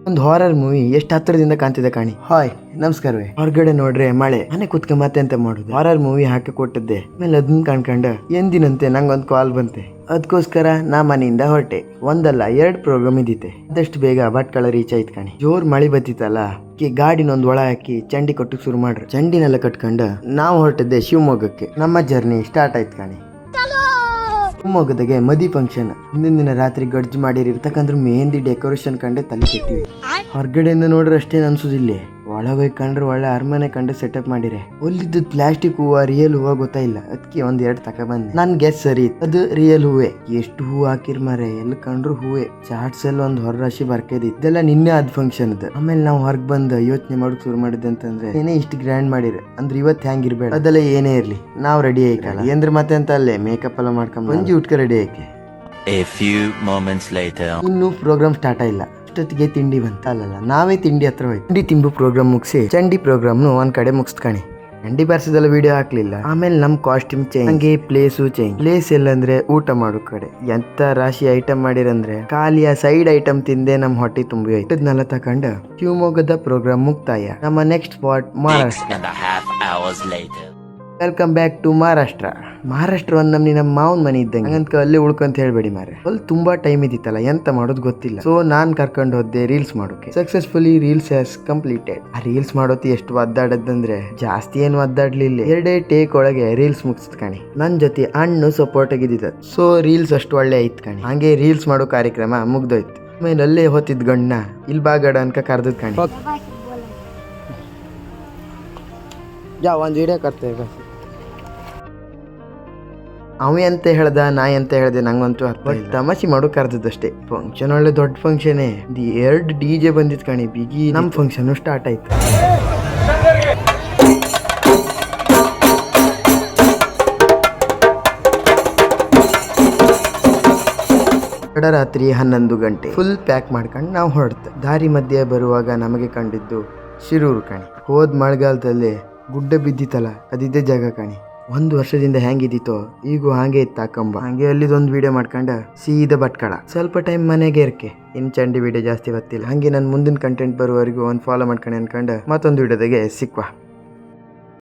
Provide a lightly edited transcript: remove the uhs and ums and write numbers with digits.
ಒಂದು horror movie ಎಷ್ಟು ಹತ್ತಿರದಿಂದ ಕಾಣ್ತಿದೆ ಕಾಣಿ. ಹಾಯ್ ನಮಸ್ಕಾರವೇ. ಹೊರಗಡೆ ನೋಡ್ರೆ ಮಳೆ, ಮನೆ ಕುತ್ಕ ಮತ್ತೆ ಅಂತ ಮಾಡುದು. ಹಾರರ್ ಮೂವಿ ಹಾಕಿ ಕೊಟ್ಟಿದ್ದೆ. ಆಮೇಲೆ ಅದನ್ನ ಕಾಣ್ಕಂಡ ಎಂದಿನಂತೆ ನಂಗೊಂದು ಕಾಲ್ ಬಂತೆ. ಅದಕ್ಕೋಸ್ಕರ ನಾ ಮನೆಯಿಂದ ಹೊರಟೆ. ಒಂದಲ್ಲ 2 ಪ್ರೋಗ್ರಾಮ್ ಇದ್ದಿತ್ತೆ. ಆದಷ್ಟು ಬೇಗ ಭಟ್ಕಳ ರೀಚ್ ಆಯ್ತು ಕಾಣಿ. ಜೋರ್ ಮಳೆ ಬತ್ತಿತ್ತಲ್ಲ, ಗಾಡಿನೊಂದು ಒಳ ಹಾಕಿ ಚಂಡಿ ಕಟ್ಟಕ್ ಶುರು ಮಾಡ್ರಿ. ಚಂಡಿನೆಲ್ಲ ಕಟ್ಕೊಂಡು ನಾವು ಹೊರಟಿದ್ದೆ ಶಿವಮೊಗ್ಗಕ್ಕೆ. ನಮ್ಮ ಜರ್ನಿ ಸ್ಟಾರ್ಟ್ ಆಯ್ತು ಕಾಣಿ. ಶಿವಮೊಗ್ಗದಾಗೆ ಮದಿ ಫಂಕ್ಷನ್. ಹಿಂದಿನ ದಿನ ರಾತ್ರಿ ಗಡ್ಜ್ ಮಾಡಿರ್ತಕ್ಕಂಥ ಮೆಹಂದಿ ಡೆಕೋರೇಷನ್ ಕಂಡೆ ತಲೆ ಕೆಟ್ಟಿವಿ. ಹೊರಗಡೆಯಿಂದ ನೋಡ್ರೆ ಅಷ್ಟೇನು ಅನ್ಸುದಿಲ್ಲ, ಒಳಗೆ ಕಂಡ್ರೆ ಒಳ್ಳೆ ಅರಮನೆ ಕಂಡು ಸೆಟಪ್ ಮಾಡಿರೆ. ಒಲ್ಲಿದ್ದು ಪ್ಲಾಸ್ಟಿಕ್ ಹೂವ ರಿಯಲ್ ಹೂವ ಗೊತ್ತಾಯಿಲ್ಲ, ಅದಕ್ಕೆ 1-2 ತಗೊಬಂದೆ. ನನ್ ಗೆಸ್ ಸರಿ, ಅದು ರಿಯಲ್ ಹೂವೆ. ಎಷ್ಟು ಹೂ ಹಾಕಿರ್ ಮಾರೆ, ಎಲ್ಲಿ ಕಂಡ್ರು ಹೂವೆ. ಚಾಟ್ಸ್ ಎಲ್ಲ ಒಂದು ಹೊರ ರಾಶಿ ಬರ್ಕೈದಿ. ಇದೆಲ್ಲ ನಿನ್ನೆ ಆದ ಫಂಕ್ಷನ್ ಅದ. ಆಮೇಲೆ ನಾವು ಹೊರಗೆ ಬಂದು ಯೋಚನೆ ಮಾಡೋಕ್ ಶುರು ಮಾಡಿದ್ದೆ ಅಂತಂದ್ರೆ, ಏನೇ ಇಷ್ಟು ಗ್ರ್ಯಾಂಡ್ ಮಾಡಿರಿ ಅಂದ್ರೆ ಇವತ್ತು ಹೆಂಗಿರ್ಬೇಡ, ಅದೆಲ್ಲ ಏನೇ ಇರ್ಲಿ ನಾವು ರೆಡಿ ಆಯ್ಕಲ್ಲ. ಏನ್ರ ಮತ್ತೆ ಅಂತ ಅಲ್ಲೇ ಮೇಕಪ್ ಎಲ್ಲ ಮಾಡ್ಕೊಂಡ್ ಮಂಜಿ ಉಟ್ಕ ರೆಡಿ ಆಯ್ಕೆ. ಇನ್ನು ಪ್ರೋಗ್ರಾಮ್ ಸ್ಟಾರ್ಟ್ ಆಗಿಲ್ಲ. ಅಷ್ಟೊತ್ತಿಗೆ ತಿಂಡಿ ಬಂತ. ಅಲ್ಲಲ್ಲ, ನಾವೇ ತಿಂಡಿ ಹತ್ರ ಹೋಯ್ತು. ತಿಂಡಿ ತಿಂಬು ಪ್ರೋಗ್ರಾಮ್ ಮುಗಿಸಿ ಚಂಡಿ ಪ್ರೋಗ್ರಾಮ್ನು ಒಂದ್ ಕಡೆ ಮುಗಿಸ್ಕಣಿ. ಚಂಡಿ ಬಾರಿಸಿದೆಲ್ಲ ವಿಡಿಯೋ ಹಾಕ್ಲಿಲ್ಲ. ಆಮೇಲೆ ನಮ್ ಕಾಸ್ಟ್ಯೂಮ್ ಚೇಂಜ್, ಹಂಗೆ ಪ್ಲೇಸು ಚೇಂಜ್. ಪ್ಲೇಸ್ ಎಲ್ಲಂದ್ರೆ ಊಟ ಮಾಡೋ ಕಡೆ. ಎಂತ ರಾಶಿ ಐಟಮ್ ಮಾಡಿರಂದ್ರೆ ಖಾಲಿಯ ಸೈಡ್ ಐಟಮ್ ತಿಂದೆ ನಮ್ ಹೊಟ್ಟೆ ತುಂಬಿ ಹೋಯ್ತು. ಇದನ್ನೆಲ್ಲ ತಕೊಂಡ ಶಿವಮೊಗ್ಗದ ಪ್ರೋಗ್ರಾಮ್ ಮುಕ್ತಾಯ. ನಮ್ಮ next spot Maharashtra. Welcome back to Maharashtra. Maharashtra ಒಂದ್ ನಮ್ನಿ ನಮ್ಮ ಮಾವನ್ ಮನೆ ಇದ್ದಂಗೆ, ಹಂಗಂತ ಅಲ್ಲೇ ಉಳ್ಕೊಂತ ಹೇಳ್ಬೇಡಿ ಮಾರೆ. ಅಲ್ಲಿ ತುಂಬಾ ಟೈಮ್ ಇದ್ದಿತ್ತಲ್ಲ, ಎಂತ ಮಾಡೋದು ಗೊತ್ತಿಲ್ಲ. ಸೊ ನಾನ್ ಕರ್ಕೊಂಡು ಹೋದೆ ರೀಲ್ಸ್ ಮಾಡೋಕೆ. Successfully reels has completed. ಆ ರೀಲ್ಸ್ ಮಾಡೋತಿ ಎಷ್ಟು ಒದ್ದಾಡದಂದ್ರೆ ಜಾಸ್ತಿ ಏನು ಒದ್ದಾಡ್ಲಿಲ್ಲ. 2 ಟೇಕ್ ಒಳಗೆ ರೀಲ್ಸ್ ಮುಗಿಸ್ತ ಕಾಣಿ. ನನ್ ಜೊತೆ ಹಣ್ಣು ಸಪೋರ್ಟ್ ಆಗಿದ್ದ. ಸೊ ರೀಲ್ಸ್ ಅಷ್ಟು ಒಳ್ಳೆ ಐತ್ ಕಾಣಿ. ಹಂಗೆ ರೀಲ್ಸ್ ಮಾಡೋ ಕಾರ್ಯಕ್ರಮ ಮುಗ್ದೋಯ್ತು. ಆಮೇಲೆ ಅಲ್ಲೇ ಹೋತಿದ್ ಗಂಡ ಇಲ್ಲಿ ಬಾಗಡ ಅನ್ಕ ಕರ್ದದ್ ಕಾಣಿ. ಒಂದ್ ವಿಡಿಯೋ ಕರ್ತೇವೆ. ಅವ ಎಂತ ಹೇಳ್ದ, ನಾ ಎಂತ ಹೇಳ್ದೆ ನಂಗಂತೂ ಅರ್ಥ. ತಮಾಷೆ ಮಾಡೋ ಕರ್ದದಷ್ಟೇ. ಫಂಕ್ಷನ್ ಒಳ್ಳೆ ದೊಡ್ಡ ಫಂಕ್ಷನೇ. 2 DJ ಬಂದಿದ್ ಕಾಣಿ ಬಿಗಿ. ನಮ್ ಫಂಕ್ಷನ್ ಸ್ಟಾರ್ಟ್ ಆಯ್ತು. ರಾತ್ರಿ 11 ಗಂಟೆ ಫುಲ್ ಪ್ಯಾಕ್ ಮಾಡ್ಕೊಂಡು ನಾವು ಹೊರಡ್ತ. ದಾರಿ ಮಧ್ಯೆ ಬರುವಾಗ ನಮಗೆ ಕಂಡಿದ್ದು ಶಿರೂರು ಕಾಣಿ. ಹೋದ್ ಮಳೆಗಾಲದಲ್ಲಿ ಗುಡ್ಡ ಬಿದ್ದಿತ್ತಲ್ಲ, ಅದಿದ್ದೇ ಜಾಗ ಕಾಣಿ. 1 ವರ್ಷದಿಂದ ಹೆಂಗಿದ್ದಿತ್ತೋ ಈಗೂ ಹಾಗೆ ಇತ್ತು ಆ ಕಂಬ. ಹಂಗೆ ಅಲ್ಲಿದೊಂದು ವಿಡಿಯೋ ಮಾಡ್ಕೊಂಡ ಸೀದಾ ಭಟ್ಕಳ. ಸ್ವಲ್ಪ ಟೈಮ್ ಮನೆಗೆ ಇರ್ಕೆ. ಇನ್ ಚಂಡಿ ವಿಡಿಯೋ ಜಾಸ್ತಿ ಗೊತ್ತಿಲ್ಲ. ಹಂಗೆ ನನ್ನ ಮುಂದಿನ ಕಂಟೆಂಟ್ ಬರುವವರೆಗೂ ಒಂದು ಫಾಲೋ ಮಾಡ್ಕೊಂಡು ಅನ್ಕೊಂಡ ಮತ್ತೊಂದು ವಿಡಿಯೋದಾಗೆ ಸಿಕ್ವಾ.